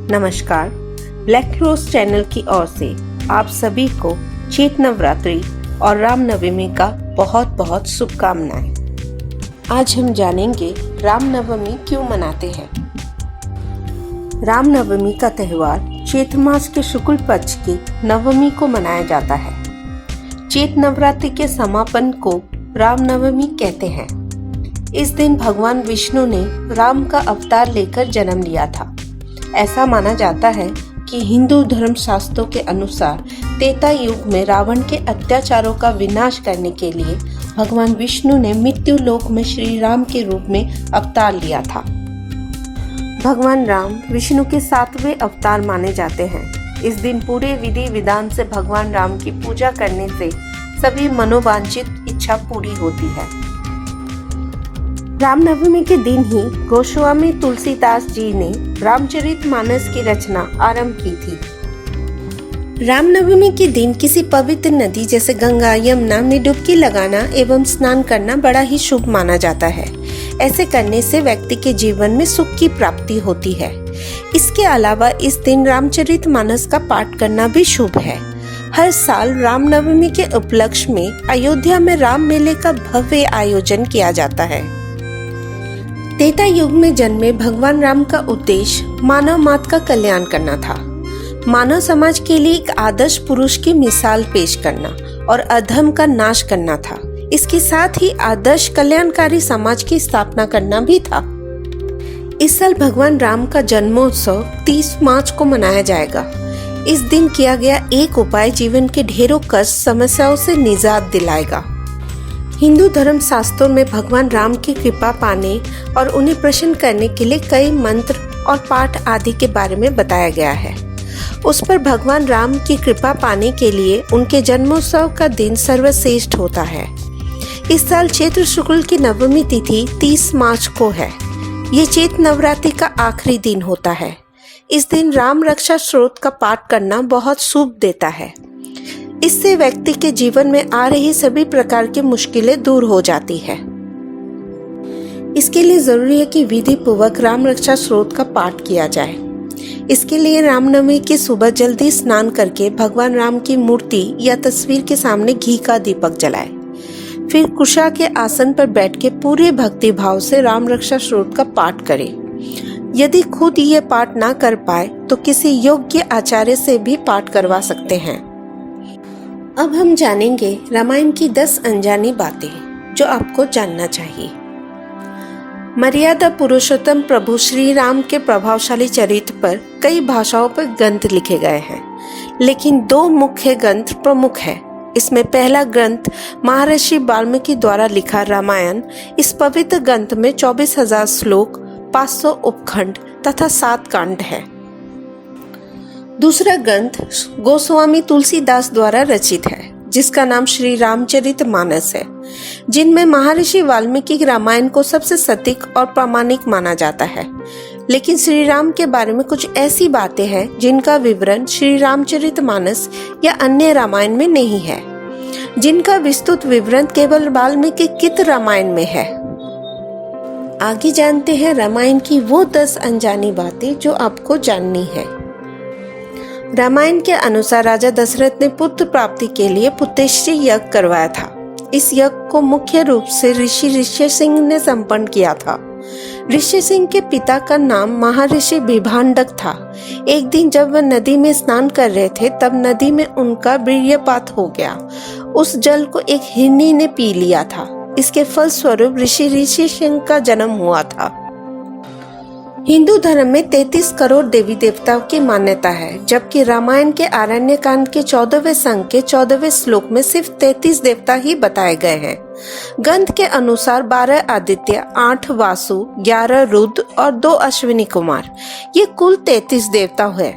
नमस्कार, ब्लैक रोज चैनल की ओर से आप सभी को चैत नवरात्रि और रामनवमी का बहुत बहुत शुभकामनाएं। आज हम जानेंगे रामनवमी क्यों मनाते हैं। रामनवमी का त्यौहार चैत मास के शुक्ल पक्ष की नवमी को मनाया जाता है। चैत नवरात्रि के समापन को रामनवमी कहते हैं। इस दिन भगवान विष्णु ने राम का अवतार लेकर जन्म लिया था। ऐसा माना जाता है कि हिंदू धर्म शास्त्रों के अनुसार त्रेता युग में रावण के अत्याचारों का विनाश करने के लिए भगवान विष्णु ने मृत्यु लोक में श्री राम के रूप में अवतार लिया था। भगवान राम विष्णु के 7वें अवतार माने जाते हैं। इस दिन पूरे विधि विधान से भगवान राम की पूजा करने से सभी मनोवांछित इच्छा पूरी होती है। रामनवमी के दिन ही गोस्वामी तुलसीदास जी ने रामचरितमानस की रचना आरंभ की थी। रामनवमी के दिन किसी पवित्र नदी जैसे गंगा यमुना में डुबकी लगाना एवं स्नान करना बड़ा ही शुभ माना जाता है। ऐसे करने से व्यक्ति के जीवन में सुख की प्राप्ति होती है। इसके अलावा इस दिन रामचरितमानस का पाठ करना भी शुभ है। हर साल रामनवमी के उपलक्ष्य में अयोध्या में राम मेले का भव्य आयोजन किया जाता है। त्रेता युग में जन्मे भगवान राम का उद्देश्य मानव मात्र का कल्याण करना था। मानव समाज के लिए एक आदर्श पुरुष की मिसाल पेश करना और अधर्म का नाश करना था। इसके साथ ही आदर्श कल्याणकारी समाज की स्थापना करना भी था। इस साल भगवान राम का जन्मोत्सव 30 मार्च को मनाया जाएगा। इस दिन किया गया एक उपाय जीवन के ढेरों कष्ट समस्याओं से निजात दिलाएगा। हिंदू धर्म शास्त्रों में भगवान राम की कृपा पाने और उन्हें प्रसन्न करने के लिए कई मंत्र और पाठ आदि के बारे में बताया गया है। उस पर भगवान राम की कृपा पाने के लिए उनके जन्मोत्सव का दिन सर्वश्रेष्ठ होता है। इस साल चैत्र शुक्ल की नवमी तिथि 30 मार्च को है। ये चैत नवरात्रि का आखिरी दिन होता है। इस दिन राम रक्षा स्तोत्र का पाठ करना बहुत शुभ देता है। इससे व्यक्ति के जीवन में आ रही सभी प्रकार की मुश्किलें दूर हो जाती है। इसके लिए जरूरी है कि विधि पूर्वक राम रक्षा स्तोत्र का पाठ किया जाए। इसके लिए रामनवमी की सुबह जल्दी स्नान करके भगवान राम की मूर्ति या तस्वीर के सामने घी का दीपक जलाए। फिर कुशा के आसन पर बैठ के पूरे भक्ति भाव से राम रक्षा स्तोत्र का पाठ करें। यदि खुद ये पाठ ना कर पाए तो किसी योग्य आचार्य से भी पाठ करवा सकते हैं। अब हम जानेंगे रामायण की 10 अनजानी बातें जो आपको जानना चाहिए। मर्यादा पुरुषोत्तम प्रभु श्री राम के प्रभावशाली चरित्र पर कई भाषाओं पर ग्रंथ लिखे गए हैं, लेकिन 2 मुख्य ग्रंथ प्रमुख है। इसमें पहला ग्रंथ महर्षि वाल्मीकि द्वारा लिखा रामायण। इस पवित्र ग्रंथ में 24,000 श्लोक, 500 उपखंड तथा 7 कांड है। दूसरा ग्रंथ गोस्वामी तुलसीदास द्वारा रचित है, जिसका नाम श्री रामचरितमानस है, जिनमें महर्षि वाल्मीकि रामायण को सबसे सटीक और प्रामाणिक माना जाता है। लेकिन श्री राम के बारे में कुछ ऐसी बातें हैं जिनका विवरण श्री रामचरितमानस या अन्य रामायण में नहीं है, जिनका विस्तृत विवरण केवल वाल्मीकि कृत रामायण में है। आगे जानते हैं रामायण की वो 10 अनजानी बातें जो आपको जाननी है। रामायण के अनुसार राजा दशरथ ने पुत्र प्राप्ति के लिए पुत्रेष्टि यज्ञ करवाया था। इस यज्ञ को मुख्य रूप से ऋषि ऋष्यसिंह ने संपन्न किया था। ऋष्यसिंह के पिता का नाम महर्षि विभांडक था। एक दिन जब वह नदी में स्नान कर रहे थे, तब नदी में उनका वीर्यपात हो गया। उस जल को एक हिरनी ने पी लिया था। इसके फलस्वरूप ऋषि ऋष्यसिंह का जन्म हुआ था। हिंदू धर्म में 33 करोड़ देवी देवताओं की मान्यता है, जबकि रामायण के आरण्य कांड के 14वें संग के 14वें श्लोक में सिर्फ 33 देवता ही बताए गए हैं। ग्रंथ के अनुसार 12 आदित्य, 8 वासु, 11 रुद्र और 2 अश्विनी कुमार, ये कुल 33 देवता है।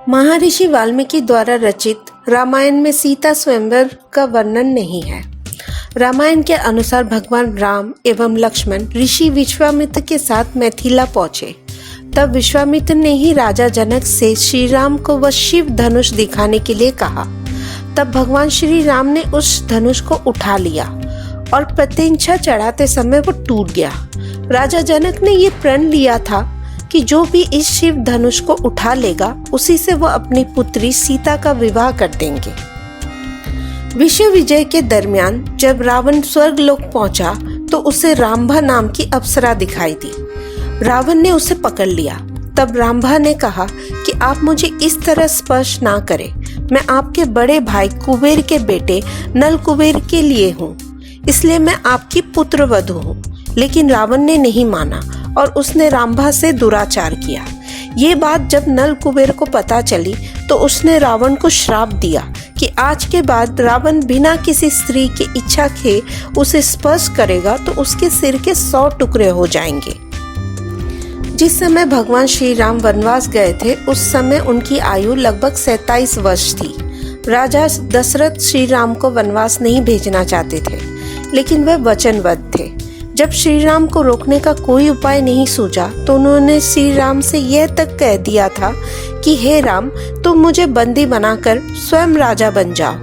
महर्षि वाल्मीकि द्वारा रचित रामायण में सीता स्वयंवर का वर्णन नहीं है। रामायण के अनुसार भगवान राम एवं लक्ष्मण ऋषि विश्वामित्र के साथ मिथिला पहुंचे। तब विश्वामित्र ने ही राजा जनक से श्री राम को वह शिव धनुष दिखाने के लिए कहा। तब भगवान श्री राम ने उस धनुष को उठा लिया और प्रत्यंछा चढ़ाते समय वो टूट गया। राजा जनक ने ये प्रण लिया था कि जो भी इस शिव धनुष को उठा लेगा उसी से वो अपनी पुत्री सीता का विवाह कर देंगे। विश्व विजय के दरमियान जब रावण स्वर्गलोक पहुंचा तो उसे रामभा नाम की अप्सरा दिखाई दी। रावण ने उसे पकड़ लिया। तब रामभा ने कहा कि आप मुझे इस तरह स्पर्श ना करें, मैं आपके बड़े भाई कुबेर के बेटे नल कुबेर के लिए हूँ, इसलिए मैं आपकी पुत्रवधू हूँ। लेकिन रावण ने नहीं माना और उसने रामभा से दुराचार किया। ये बात जब नल कुबेर को पता चली तो उसने रावण को श्राप दिया कि आज के बाद रावण बिना किसी स्त्री की इच्छा के उसे स्पर्श करेगा तो उसके सिर के 100 टुकड़े हो जाएंगे। जिस समय भगवान श्री राम वनवास गए थे उस समय उनकी आयु लगभग 27 वर्ष थी। राजा दशरथ श्री राम को वनवास नहीं भेजना चाहते थे, लेकिन वह वचनबद्ध थे। जब श्री राम को रोकने का कोई उपाय नहीं सूझा तो उन्होंने श्री राम से यह तक कह दिया था कि हे राम, तुम मुझे बंदी बनाकर स्वयं राजा बन जाओ।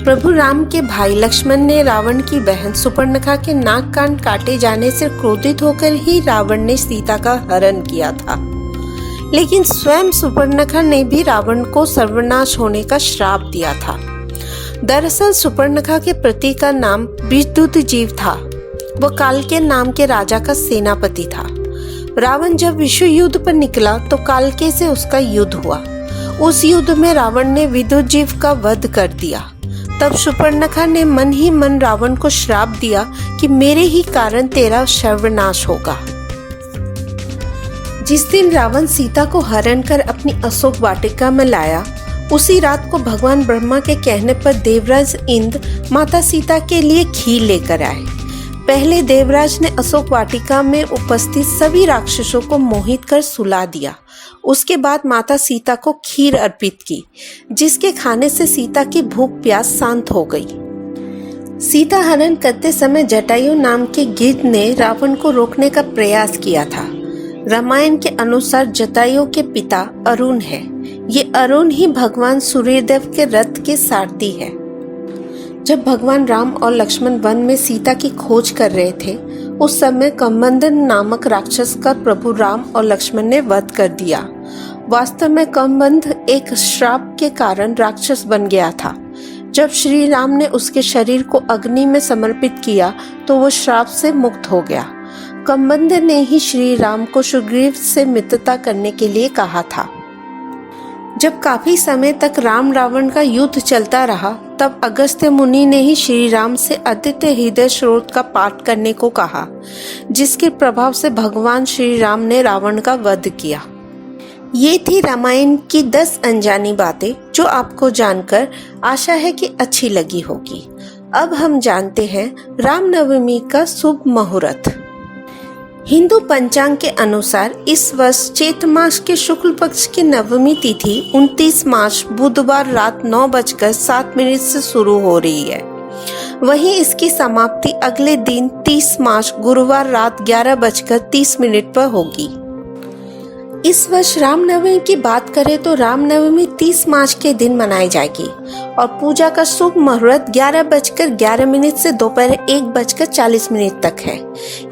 प्रभु राम के भाई लक्ष्मण ने रावण की बहन सुपर्णखा के नाक कान काटे जाने से क्रोधित होकर ही रावण ने सीता का हरण किया था। लेकिन स्वयं सुपर्णखा ने भी रावण को सर्वनाश होने का श्राप दिया था। दरअसल सुपर्णखा के पति का नाम विद्युतजीव था। वह कालकेय नाम के राजा का सेनापति था। रावण जब विश्व युद्ध पर निकला तो कालकेय से उसका युद्ध हुआ। उस युद्ध में रावण ने विद्युतजीव का वध कर दिया। तब सुपर्णखा ने मन ही मन रावण को श्राप दिया कि मेरे ही कारण तेरा सर्वनाश होगा। जिस दिन रावण सीता को हरण कर अपनी अशोक वाटिका में लाया, उसी रात को भगवान ब्रह्मा के कहने पर देवराज इंद्र माता सीता के लिए खीर लेकर आए। पहले देवराज ने अशोक वाटिका में उपस्थित सभी राक्षसों को मोहित कर सुला दिया। उसके बाद माता सीता को खीर अर्पित की, जिसके खाने से सीता की भूख प्यास शांत हो गई। सीता हरण करते समय जटायु नाम के गिद्ध ने रावण को रोकने का प्रयास किया था। रामायण के अनुसार जटायु के पिता अरुण है। ये अरुण ही भगवान सूर्यदेव के रथ के सारथी है। जब भगवान राम और लक्ष्मण वन में सीता की खोज कर रहे थे, उस समय कमंदन नामक राक्षस का प्रभु राम और लक्ष्मण ने वध कर दिया। वास्तव में कमंद एक श्राप के कारण राक्षस बन गया था। जब श्री राम ने उसके शरीर को अग्नि में समर्पित किया तो वो श्राप से मुक्त हो गया। कमंद ने ही श्री राम को सुग्रीव से मित्रता करने के लिए कहा था। जब काफी समय तक राम रावण का युद्ध चलता रहा, तब अगस्त्य मुनि ने ही श्री राम से आदित्य हृदय स्रोत का पाठ करने को कहा, जिसके प्रभाव से भगवान श्री राम ने रावण का वध किया। ये थी रामायण की 10 अनजानी बातें जो आपको जानकर आशा है कि अच्छी लगी होगी। अब हम जानते हैं रामनवमी का शुभ मुहूर्त। हिंदू पंचांग के अनुसार इस वर्ष चैत्र मास के शुक्ल पक्ष की नवमी तिथि 29 मार्च बुधवार रात 9:07 से शुरू हो रही है। वहीं इसकी समाप्ति अगले दिन 30 मार्च गुरुवार रात 11:30 पर होगी। इस वर्ष रामनवमी की बात करें तो रामनवमी 30 मार्च के दिन मनाई जाएगी और पूजा का शुभ मुहूर्त 11:11 से दोपहर 1:40 तक है।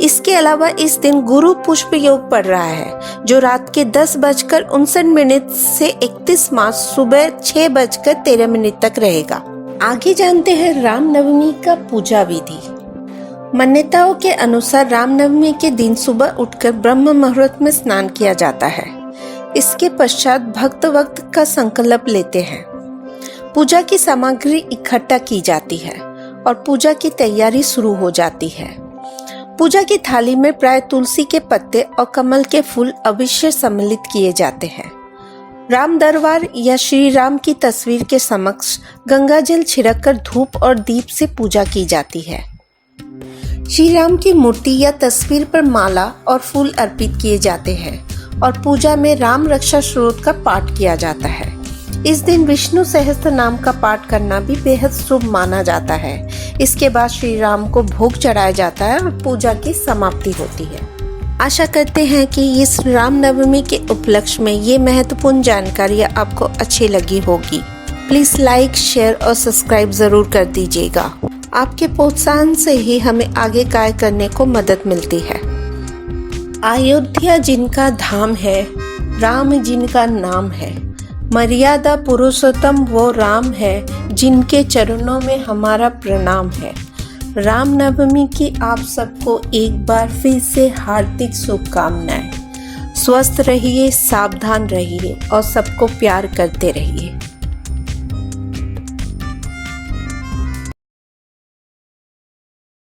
इसके अलावा इस दिन गुरु पुष्प योग पड़ रहा है, जो रात के 10:59 से 31 मार्च सुबह 6:13 तक रहेगा। आगे जानते हैं रामनवमी का पूजा विधि। मान्यताओं के अनुसार रामनवमी के दिन सुबह उठकर ब्रह्म मुहूर्त में स्नान किया जाता है। इसके पश्चात भक्त वक्त का संकल्प लेते हैं। पूजा की सामग्री इकट्ठा की जाती है और पूजा की तैयारी शुरू हो जाती है। पूजा की थाली में प्राय तुलसी के पत्ते और कमल के फूल अवश्य सम्मिलित किए जाते हैं। राम दरबार या श्री राम की तस्वीर के समक्ष गंगा जल छिड़ककर धूप और दीप से पूजा की जाती है। श्री राम की मूर्ति या तस्वीर पर माला और फूल अर्पित किए जाते हैं और पूजा में राम रक्षा श्लोक का पाठ किया जाता है। इस दिन विष्णु सहस्त्र नाम का पाठ करना भी बेहद शुभ माना जाता है। इसके बाद श्री राम को भोग चढ़ाया जाता है और पूजा की समाप्ति होती है। आशा करते हैं कि इस रामनवमी के उपलक्ष्य में ये महत्वपूर्ण जानकारियाँ आपको अच्छी लगी होगी। प्लीज लाइक, शेयर और सब्सक्राइब जरूर कर दीजिएगा। आपके प्रोत्साहन से ही हमें आगे कार्य करने को मदद मिलती है। अयोध्या जिनका धाम है, राम जिनका नाम है, मर्यादा पुरुषोत्तम वो राम है, जिनके चरणों में हमारा प्रणाम है। रामनवमी की आप सबको एक बार फिर से हार्दिक शुभकामनाएं। स्वस्थ रहिए, सावधान रहिए और सबको प्यार करते रहिए।